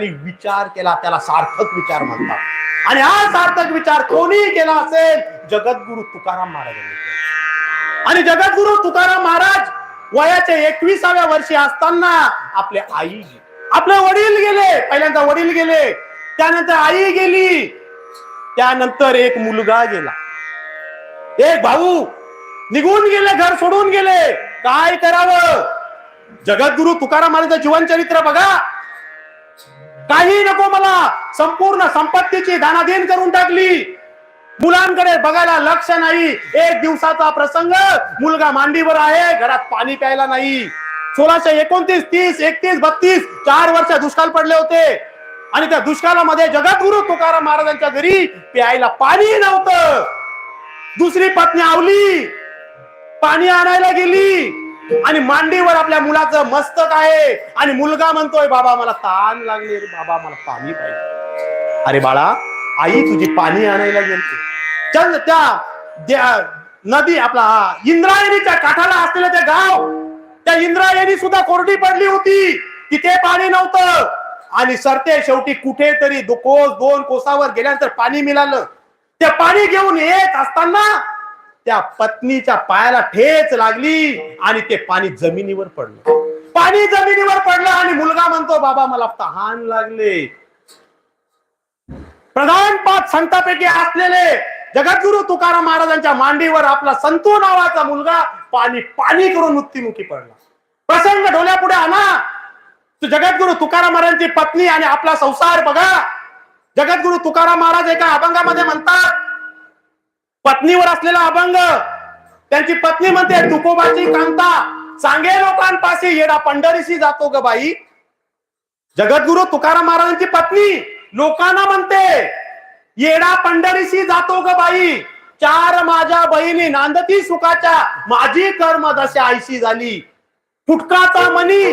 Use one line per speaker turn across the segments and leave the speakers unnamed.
विचार केला त्याला सार्थक विचार म्हणतात। आणि हा सार्थक विचार कोणी केला असेल? जगद्गुरु तुकाराम महाराजांनी केला। आणि जगद्गुरु तुकाराम महाराज वयाच्या 21व्या वर्षी असताना आपले आई आपले वडील गेले। पहिल्यांदा वडील गेले, त्यानंतर आई गेली, त्यानंतर एक मुलगा गेला, एक भाऊ निघून गेले, घर सोडून गेले। काय करावं? जगद्गुरु तुकाराम महाराजांचं जीवन चरित्र बघा। काही नको मला, संपूर्ण संपत्तीची दानादेन करून टाकली, मुलांकडे बघायला लक्ष नाही। एक दिवसाचा प्रसंग, मुलगा मांडीवर आहे, घरात पाणी प्यायला नाही। 1629, 30, 31, 32 4 वर्ष दुष्काळ पडले होते। आणि त्या दुष्काळामध्ये जगद्गुरु तुकाराम महाराजांच्या घरी प्यायला पाणी नव्हतं। दुसरी पत्नी आवली पाणी आणायला गेली आणि मांडीवर आपल्या मुलाचं मस्तक आहे आणि मुलगा म्हणतोय, बाबा मला तहान लागली रे, बाबा मला पाणी पाहिजे। अरे बाळा, आई तुझी पाणी आणायला गेली। चंद त्या नदी आपला इंद्रायणीच्या काठाला असलेलं ते गाव, त्या इंद्रायणी सुद्धा कोरडी पडली होती, तिथे पाणी नव्हतं। आणि सरते शेवटी कुठेतरी दोन कोसावर गेल्यानंतर पाणी मिळालं। ते पाणी घेऊन येत असताना त्या पत्नीच्या पायाला ठेच लागली आणि ते पाणी जमिनीवर पडलं। पाणी जमिनीवर पडलं आणि मुलगा म्हणतो, बाबा मला तहान लागले। प्रधान 5 संतांपैकी असलेले जगद्गुरु तुकाराम महाराजांच्या मांडीवर आपला संतू नावाचा मुलगा पाणी पाणी करून मृत्युमुखी पडला। प्रसंग डोळ्यापुढे आणा। जगद्गुरु तुकाराम महाराजांची पत्नी आणि आपला संसार बघा। जगद्गुरु तुकाराम महाराज एका अभंगामध्ये म्हणतात, पत्नीवर असलेला अभंग, त्यांची पत्नी म्हणते, तुकोबाची कांता सांगे लोकांपाशी, येडा पंढरीशी जातो ग बाई। जगद्गुरु तुकाराम महाराजांची पत्नी लोकांना म्हणते, येडा पंढरीशी जातो ग बाई। 4 माझ्या बहिणी नांदती सुखाच्या, माझी कर्म दशा आईशी झाली। फुटकाचा मणी,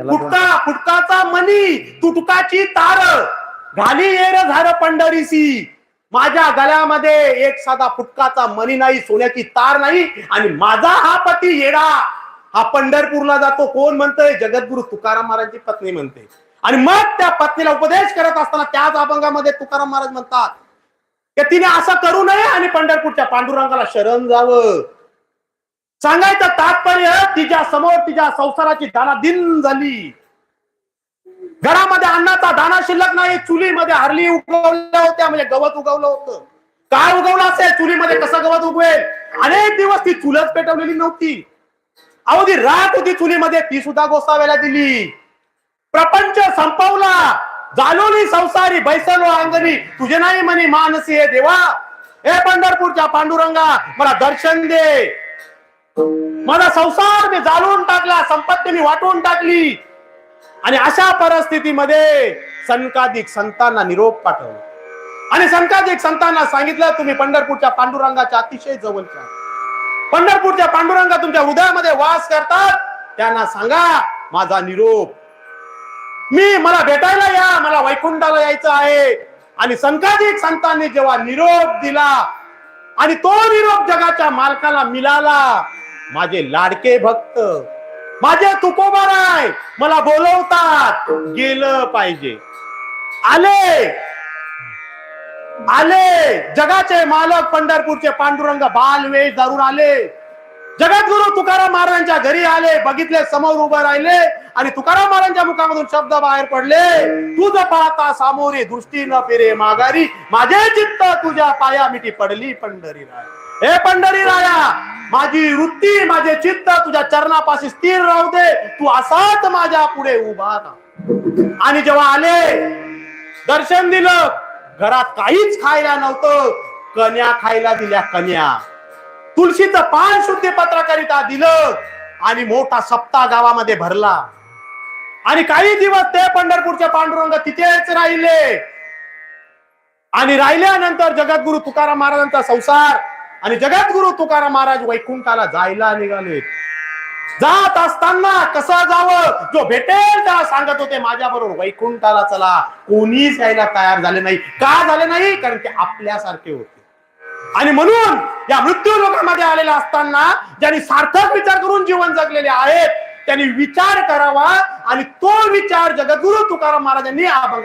फुटकाचा मणी, तुटकाची तार, घाली येर झार पंढरीशी। माझ्या गळ्यामध्ये एक साधा फुटकाचा मणी नाही, सोन्याची तार नाही, आणि माझा हा पती येडा हा पंढरपूरला जातो। कोण म्हणतंय? जगद्गुरु तुकाराम महाराजांची पत्नी म्हणते। आणि मग त्या पत्नीला उपदेश करत असताना त्याच अभंगामध्ये तुकाराम महाराज म्हणतात की तिने असं करू नये आणि पंढरपूरच्या पांडुरंगाला शरण जावं। सांगायचं तात्पर्य, तिच्या समोर तिच्या संसाराची दानादिन झाली। घरामध्ये अन्नाचा दाना शिल्लक नाही, चुलीमध्ये हरली उगवल्या होत्या, म्हणजे गवत उगवलं होतं। काय उगवलं असेल? चुलीमध्ये कसं गवत उगवेल? अनेक दिवस ती चुलच पेटवलेली नव्हती, अवधी रात होती चुलीमध्ये, ती सुद्धा गोसाव्याला दिली। प्रपंच संपवला, जालोली संसारी बैसलो अंगणी, तुझे नाही म्हणे मानसी हे देवा। हे पंढरपूरच्या पांडुरंगा, मला दर्शन दे। माझा संसार मी जाळून टाकला, संपत्ती मी वाटून टाकली। आणि अशा परिस्थितीमध्ये सनकादिक संतांना निरोप पाठवला आणि सनकादिक संतांना सांगितलं, तुम्ही पंढरपूरच्या पांडुरंगाच्या अतिशय जवळच्या, पंढरपूरच्या पांडुरंगा तुमच्या हृदयामध्ये वास करतात, त्यांना सांगा माझा निरोप, मला भेटायला या, मला वैकुंठाला यायचं आहे। आणि सनकादिक संतांनी जेव्हा निरोप दिला आणि तो निरोप जगाच्या मालकाला मिळाला, माझे लाडके भक्त, माझे तुकोबाराय मला बोलवतात, गेलं पाहिजे। आले जगाचे मालक पंढरपूरचे पांडुरंग बालवेश धरून आले, जगद्गुरु तुकाराम महाराजांच्या घरी आले, बघितले, समोर उभं राहिले आणि तुकाराम महाराजांच्या मुखामधून शब्द बाहेर पडले, तुझ पाहता सामोरी दृष्टी न फिरे माघारी, माझे चित्त तुझ्या पाया मिठी पडली पंढरी राय। हे पंढरी राया, माझी वृत्ती माझे चित्त तुझ्या चरणापाशी स्थिर राहू दे, तू असाच माझ्या पुढे उभा राहा। आणि जेव्हा आले, दर्शन दिलं, घरात काहीच खायला नव्हतं, कन्या खायला दिल्या, कन्या। तुळशीचं पान शुद्धी पत्रकारिता दिलं आणि मोठा सप्ताह गावामध्ये भरला। आणि काही दिवस ते पंढरपूरचे पांडुरंग तिथेच राहिले। आणि राहिल्यानंतर जगद्गुरु तुकाराम महाराजांचा संसार आणि जगद्गुरु तुकाराम महाराज वैकुंठाला जायला निघाले। जात असताना कसं जावं, जो भेटेल त्याला सांगत होते माझ्या बरोबर वैकुंठाला चला, कोणीच यायला तयार झाले नाही। का झाले नाही? कारण ते आपल्यासारखे होते। आणि म्हणून या मृत्यू लोकांमध्ये आलेला असताना ज्यांनी सार्थक विचार करून जीवन जगलेले आहेत, त्यांनी विचार करावा आणि तो विचार जगद्गुरु तुकाराम महाराजांनी अभंग